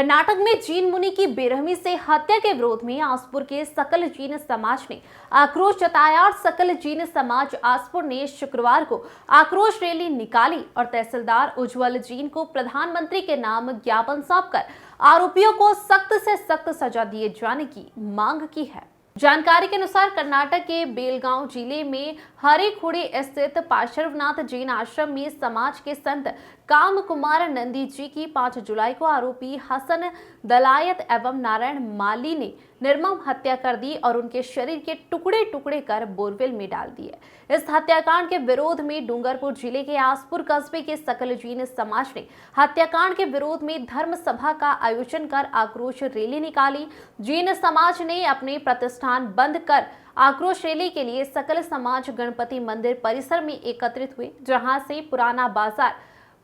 कर्नाटक में जैन मुनि की बेरहमी से हत्या के विरोध में आसपुर के सकल जैन समाज ने आक्रोश जताया और सकल जैन समाज आसपुर ने शुक्रवार को आक्रोश रैली निकाली और तहसीलदार उज्जवल जैन को प्रधानमंत्री के नाम ज्ञापन सौंपकर आरोपियों को सख्त से सख्त सजा दिए जाने की मांग की है। जानकारी के अनुसार कर्नाटक के बेलगांव जिले में हरिखुड़ी स्थित पार्श्वनाथ जैन आश्रम में समाज के संत काम कुमार नंदी जी की 5 जुलाई को आरोपी हसन दलायत एवं नारायण माली ने निर्मम हत्या कर दी और उनके शरीर के टुकड़े टुकड़े कर बोरवेल में डाल दिए। इस हत्याकांड के विरोध में डूंगरपुर जिले के आसपुर कस्बे के सकल जैन समाज ने हत्याकांड के विरोध में धर्म सभा का आयोजन कर आक्रोश रैली निकाली। जैन समाज ने अपने प्रतिष्ठान बंद कर आक्रोश रैली के लिए सकल समाज गणपति मंदिर परिसर में एकत्रित हुए, जहां से पुराना बाजार,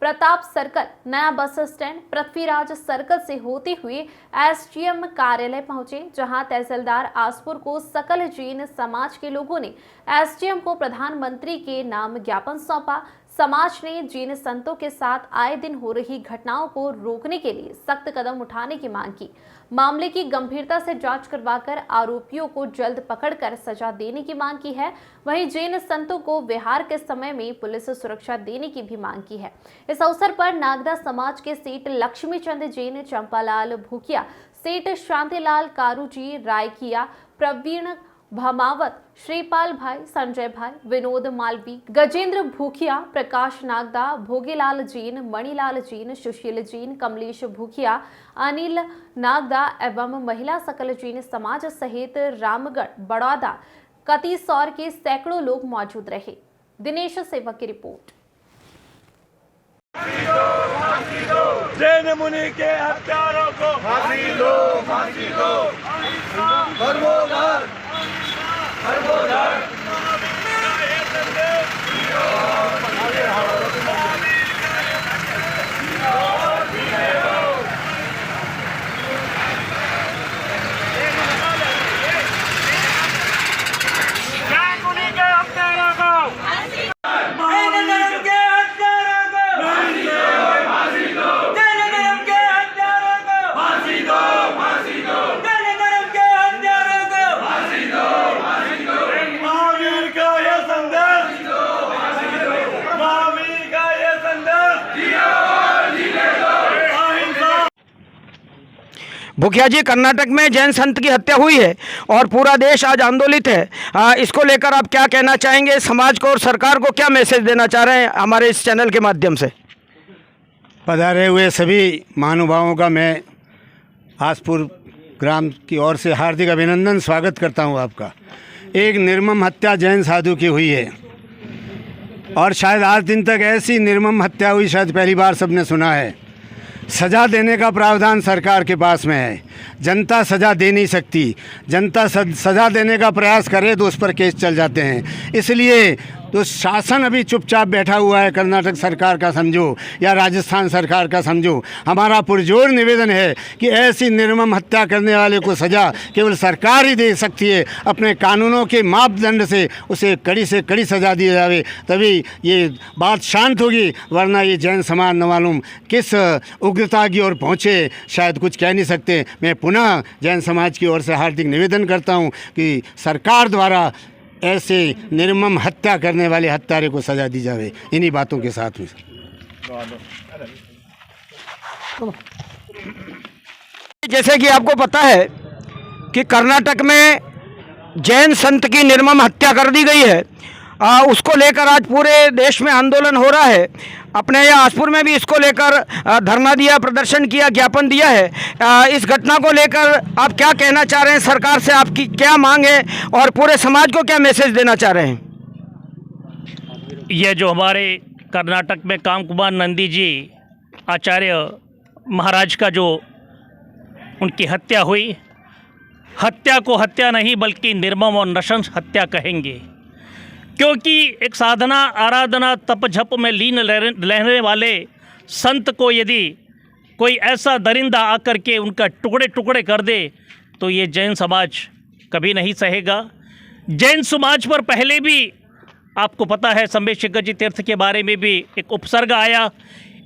प्रताप सर्कल, नया बस स्टैंड, पृथ्वीराज सर्कल से होते हुए एसडीएम कार्यालय पहुंचे, जहां तहसीलदार आसपुर को सकल जैन समाज के लोगों ने एसडीएम को प्रधानमंत्री के नाम ज्ञापन सौंपा। समाज ने जैन संतों के साथ आए दिन हो रही घटनाओं को रोकने के लिए सख्त कदम उठाने की मांग की। मामले की गंभीरता से जांच करवाकर आरोपियों को जल्द पकड़कर सजा देने की मांग की है। वहीं जैन संतों को विहार के समय में पुलिस सुरक्षा देने की भी मांग की है। इस अवसर पर नागदा समाज के सेठ लक्ष्मी चंद जैन, चंपालाल भूकिया, सेठ शांतिलाल कारूजी रायकिया, प्रवीण भमावत, श्रीपाल भाई, संजय भाई, विनोद मालवी, गजेंद्र भूखिया, प्रकाश नागदा, भोगेलाल जैन, मणिलाल जैन, सुशील जैन, कमलेश भूखिया, अनिल नागदा एवं महिला सकल जैन समाज सहित रामगढ़, बड़ौदा, कतीसौर के सैकड़ों लोग मौजूद रहे। दिनेश सेवक की रिपोर्ट। जैन मुनि के हत्यारों को फांसी दो, फांसी दो। भूखिया जी, कर्नाटक में जैन संत की हत्या हुई है और पूरा देश आज आंदोलित है। इसको लेकर आप क्या कहना चाहेंगे? समाज को और सरकार को क्या मैसेज देना चाह रहे हैं हमारे इस चैनल के माध्यम से? पधारे हुए सभी महानुभावों का मैं आसपुर ग्राम की ओर से हार्दिक अभिनंदन स्वागत करता हूं आपका। एक निर्मम हत्या जैन साधु की हुई है और शायद आज दिन तक ऐसी निर्मम हत्या हुई शायद पहली बार सबने सुना है। सज़ा देने का प्रावधान सरकार के पास में है। जनता सज़ा दे नहीं सकती। जनता सज़ा देने का प्रयास करे तो उस पर केस चल जाते हैं। इसलिए तो शासन अभी चुपचाप बैठा हुआ है। कर्नाटक सरकार का समझो या राजस्थान सरकार का समझो, हमारा पुरजोर निवेदन है कि ऐसी निर्मम हत्या करने वाले को सज़ा केवल सरकार ही दे सकती है। अपने कानूनों के मापदंड से उसे कड़ी से कड़ी सज़ा दी जावे, तभी ये बात शांत होगी। वरना ये जैन समाज न मालूम किस उग्रता की ओर पहुँचे, शायद कुछ कह नहीं सकते। मैं पुनः जैन समाज की ओर से हार्दिक निवेदन करता हूँ कि सरकार द्वारा ऐसे निर्मम हत्या करने वाले हत्यारे को सजा दी जावे। इन्हीं बातों के साथ में जैसे कि आपको पता है कि कर्नाटक में जैन संत की निर्मम हत्या कर दी गई है, उसको लेकर आज पूरे देश में आंदोलन हो रहा है। अपने यहाँ आसपुर में भी इसको लेकर धरना दिया, प्रदर्शन किया, ज्ञापन दिया है। इस घटना को लेकर आप क्या कहना चाह रहे हैं? सरकार से आपकी क्या मांग है और पूरे समाज को क्या मैसेज देना चाह रहे हैं? ये जो हमारे कर्नाटक में काम कुमार नंदी जी आचार्य महाराज का जो उनकी हत्या हुई, हत्या को हत्या नहीं बल्कि निर्मम और नृशंस हत्या कहेंगे, क्योंकि एक साधना, आराधना, तप झप में लीन रहने वाले संत को यदि कोई ऐसा दरिंदा आकर के उनका टुकड़े टुकड़े कर दे तो ये जैन समाज कभी नहीं सहेगा। जैन समाज पर पहले भी आपको पता है संबेशेखर जी तीर्थ के बारे में भी एक उपसर्ग आया।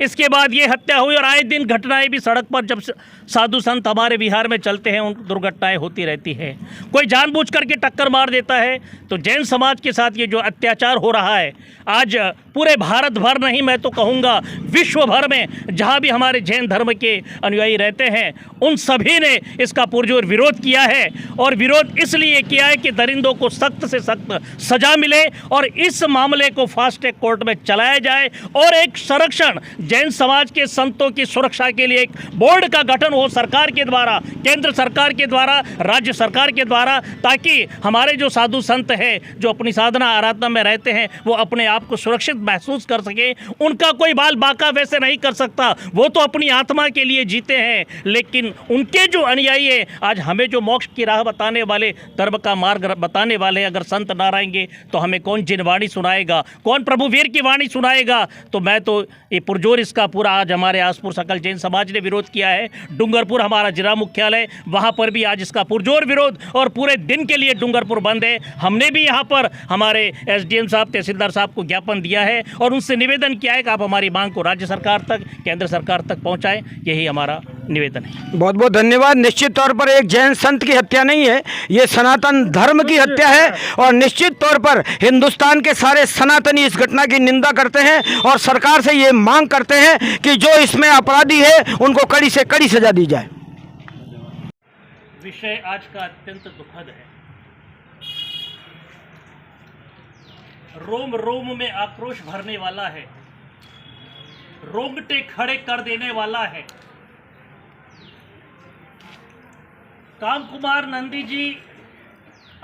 इसके बाद ये हत्या हुई और आए दिन घटनाएं भी सड़क पर जब साधु संत हमारे बिहार में चलते हैं उन दुर्घटनाएं होती रहती हैं। कोई जानबूझ करके टक्कर मार देता है। तो जैन समाज के साथ ये जो अत्याचार हो रहा है आज पूरे भारत भर नहीं, मैं तो कहूँगा विश्व भर में जहाँ भी हमारे जैन धर्म के अनुयायी रहते हैं उन सभी ने इसका पुरजोर विरोध किया है। और विरोध इसलिए किया है कि दरिंदों को सख्त से सख्त सजा मिले और इस मामले को फास्ट ट्रैक कोर्ट में चलाया जाए और एक संरक्षण जैन समाज के संतों की सुरक्षा के लिए एक बोर्ड का गठन हो सरकार के द्वारा, केंद्र सरकार के द्वारा, राज्य सरकार के द्वारा, ताकि हमारे जो साधु संत हैं जो अपनी साधना आराधना में रहते हैं वो अपने आप को सुरक्षित महसूस कर सके। उनका कोई बाल बाका वैसे नहीं कर सकता, वो तो अपनी आत्मा के लिए जीते हैं, लेकिन उनके जो अनुयायी हैं आज हमें जो मोक्ष की राह बताने वाले, धर्म का मार्ग बताने वाले अगर संत ना रहेंगे तो हमें कौन जिनवाणी सुनाएगा, कौन प्रभु वीर की वाणी सुनाएगा। तो मैं तो ये पुरजोर इसका पूरा आज हमारे आसपुर सकल जैन समाज ने विरोध किया है। डूंगरपुर हमारा जिला मुख्यालय, वहाँ पर भी आज इसका पुरजोर विरोध और पूरे दिन के लिए डूंगरपुर बंद है। हमने भी यहाँ पर हमारे एसडीएम साहब, तहसीलदार साहब को ज्ञापन दिया है और उनसे निवेदन किया है कि आप हमारी मांग को राज्य सरकार तक, केंद्र सरकार तक पहुँचाएँ। यही हमारा निवेदन है। बहुत बहुत धन्यवाद। निश्चित तौर पर एक जैन संत की हत्या नहीं है, ये सनातन धर्म की हत्या है और निश्चित तौर पर हिंदुस्तान के सारे सनातनी इस घटना की निंदा करते हैं और सरकार से ये मांग करते हैं कि जो इसमें अपराधी है उनको कड़ी से कड़ी सजा दी जाए। विषय आज का अत्यंत दुखद है। रोम रोम में आक्रोश भरने वाला है, रोंगटे खड़े कर देने वाला है। काम कुमार नंदी जी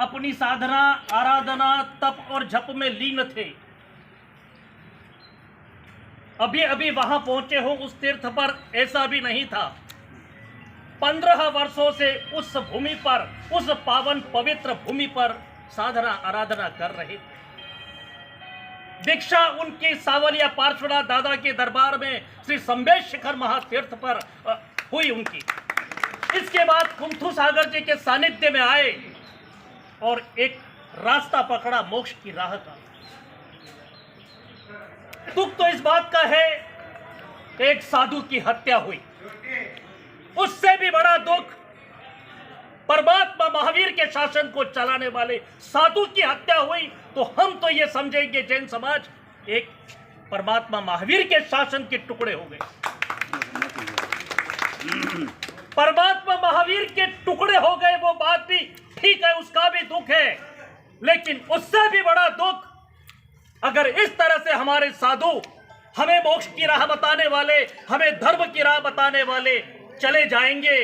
अपनी साधना, आराधना, तप और जप में लीन थे। अभी अभी वहां पहुंचे हो उस तीर्थ पर, ऐसा भी नहीं था। 15 वर्षों से उस भूमि पर, उस पावन पवित्र भूमि पर साधना आराधना कर रहे थे। दीक्षा उनकी सावलिया पार्श्वनाथ दादा के दरबार में श्री संबेश शिखर महातीर्थ पर हुई उनकी। इसके बाद कुंथू सागर जी के सानिध्य में आए और एक रास्ता पकड़ा मोक्ष की राह का। दुख तो इस बात का है कि एक साधु की हत्या हुई। उससे भी बड़ा दुख परमात्मा महावीर के शासन को चलाने वाले साधु की हत्या हुई। तो हम तो ये समझेंगे जैन समाज एक परमात्मा महावीर के शासन के टुकड़े हो गए। परमात्मा महावीर के टुकड़े हो गए वो बात भी ठीक है, उसका भी दुख है, लेकिन उससे भी बड़ा दुख अगर इस तरह से हमारे साधु हमें मोक्ष की राह बताने वाले, हमें धर्म की राह बताने वाले चले जाएंगे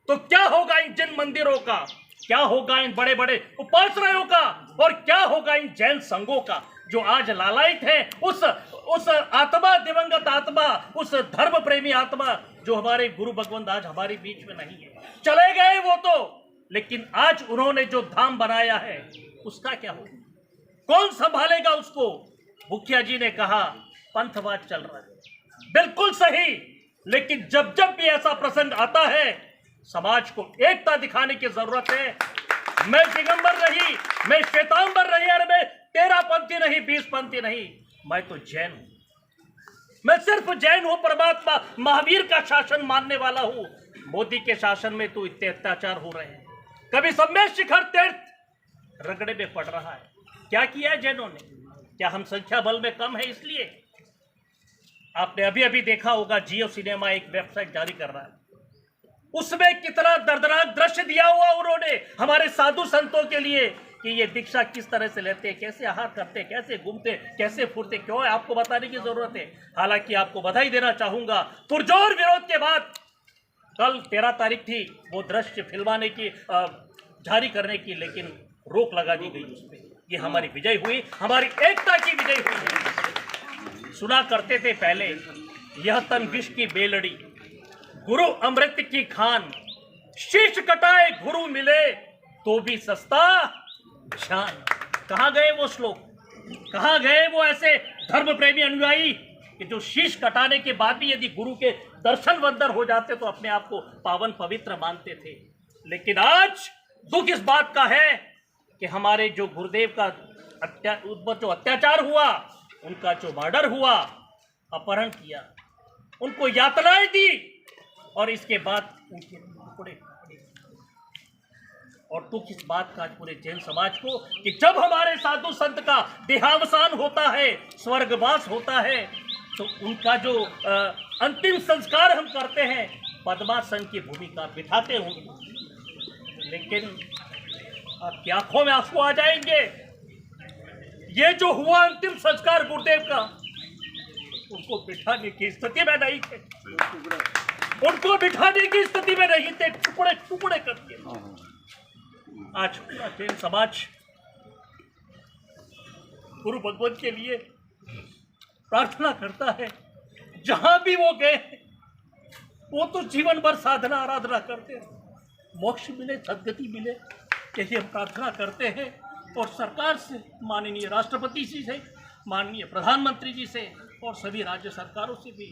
तो क्या होगा इन जिन मंदिरों का, क्या होगा इन बड़े बड़े उपासनाओं का और क्या होगा इन जैन संघों का जो आज लालायित है उस आत्मा, दिवंगत आत्मा, उस धर्म प्रेमी आत्मा जो हमारे गुरु भगवंत आज हमारे बीच में नहीं है। चले गए वो तो, लेकिन आज उन्होंने जो धाम बनाया है उसका क्या होगा, कौन संभालेगा उसको। मुखिया जी ने कहा पंथवाद चल रहा है, बिल्कुल सही, लेकिन जब जब भी ऐसा प्रसंग आता है समाज को एकता दिखाने की जरूरत है। मैं दिगंबर रही, मैं श्वेतांबर रही, अरे मैं 13 पंथी नहीं, 20 पंथी नहीं, मैं तो जैन हूं। मैं सिर्फ जैन हूं, परमात्मा महावीर का शासन मानने वाला हूं। मोदी के शासन में तो इतने अत्याचार हो रहे हैं, कभी संबेश शिखर तीर्थ रगड़े में पड़ रहा है। क्या किया है जैनों ने? क्या हम संख्या बल में कम है इसलिए? आपने अभी अभी देखा होगा जियो सिनेमा एक वेबसाइट जारी कर रहा है, उसमें कितना दर्दनाक दृश्य दिया हुआ उन्होंने हमारे साधु संतों के लिए कि ये दीक्षा किस तरह से लेते हैं, कैसे आहार करते हैं, कैसे घूमते, कैसे फुरते। क्यों है आपको बताने की जरूरत है। हालांकि आपको बधाई देना चाहूंगा, पुरजोर विरोध के बाद कल 13 तारीख थी वो दृश्य फिल्माने की, जारी करने की, लेकिन रोक लगा दी गई उस पर। ये हमारी विजय हुई, हमारी एकता की विजय हुई है। सुना करते थे पहले, यह तन विष की बेलड़ी, गुरु अमृत की खान, शीश कटाए गुरु मिले तो भी सस्ता जान। कहाँ गए वो श्लोक, कहाँ गए वो ऐसे धर्म प्रेमी अनुयायी कि जो शीश कटाने के बाद भी यदि गुरु के दर्शन वंदन हो जाते तो अपने आप को पावन पवित्र मानते थे। लेकिन आज दुख इस बात का है कि हमारे जो गुरुदेव का जो अत्याचार हुआ, उनका जो मर्डर हुआ, अपहरण किया, उनको यातनाएं दी और इसके बाद उनके टुकड़े। और दुख इस बात का पूरे जैन समाज को कि जब हमारे साधु संत का देहावसान होता है, स्वर्गवास होता है, तो उनका जो अंतिम संस्कार हम करते हैं पद्मासन की भूमिका बिठाते होंगे। लेकिन आपकी आंखों में आंसू आ जाएंगे। ये जो हुआ अंतिम संस्कार गुरुदेव का, उनको बिठाने की स्थिति में नहीं थे, उनको बिठाने की स्थिति में नहीं थे, टुकड़े टुकड़े करके। आज पूरा जैन समाज गुरु भगवत के लिए प्रार्थना करता है। जहां भी वो गए वो तो जीवन भर साधना आराधना करते हैं, मोक्ष मिले, सद्गति मिले, यही हम प्रार्थना करते हैं। और सरकार से, माननीय राष्ट्रपति जी से, माननीय प्रधानमंत्री जी से और सभी राज्य सरकारों से भी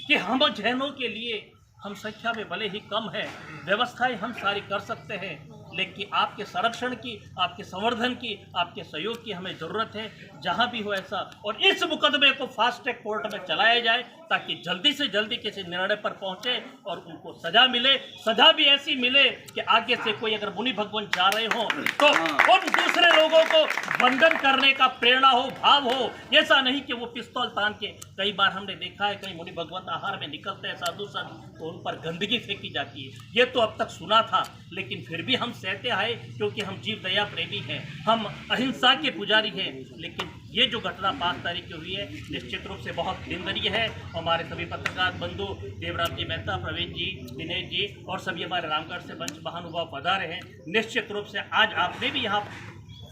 कि हम जैनों के लिए, हम संख्या में भले ही कम है, व्यवस्थाएं हम सारी कर सकते हैं, लेकिन आपके संरक्षण की, आपके संवर्धन की, आपके सहयोग की हमें ज़रूरत है। जहां भी हो ऐसा, और इस मुकदमे को फास्ट ट्रैक कोर्ट में चलाया जाए ताकि जल्दी से जल्दी किसी निर्णय पर पहुंचे और उनको सजा मिले। सजा भी ऐसी मिले कि आगे से कोई अगर मुनि भगवान जा रहे हो तो उन दूसरे लोगों को बंधन करने का प्रेरणा हो, भाव हो। ऐसा नहीं कि वो पिस्तौल तान के, कई बार हमने देखा है कई मुनि भगवत आहार में निकलते हैं साधु संत, तो उन पर गंदगी फेंकी जाती है। ये तो अब तक सुना था, लेकिन फिर भी हम सहते आए क्योंकि हम जीव दया प्रेमी हैं, हम अहिंसा के पुजारी हैं। लेकिन ये जो घटना 5 तारीख की हुई है निश्चित रूप से बहुत निंदनीय है। हमारे सभी पत्रकार बंधु देवराम जी मेहता, प्रवीण जी, दिनेश जी और सभी हमारे रामगढ़ से मंच महानुभाव पधारे हैं। निश्चित रूप से आज आपने भी यहाँ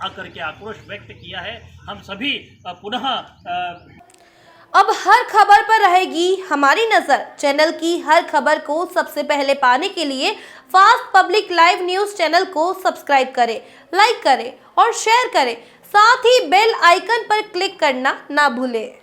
आकर के आक्रोश व्यक्त किया है। हम सभी पुनः अब हर खबर पर रहेगी हमारी नजर। चैनल की हर खबर को सबसे पहले पाने के लिए fast public live news channel को सब्सक्राइब करें, लाइक करें और शेयर करें। साथ ही बेल आइकन पर क्लिक करना ना भूलें।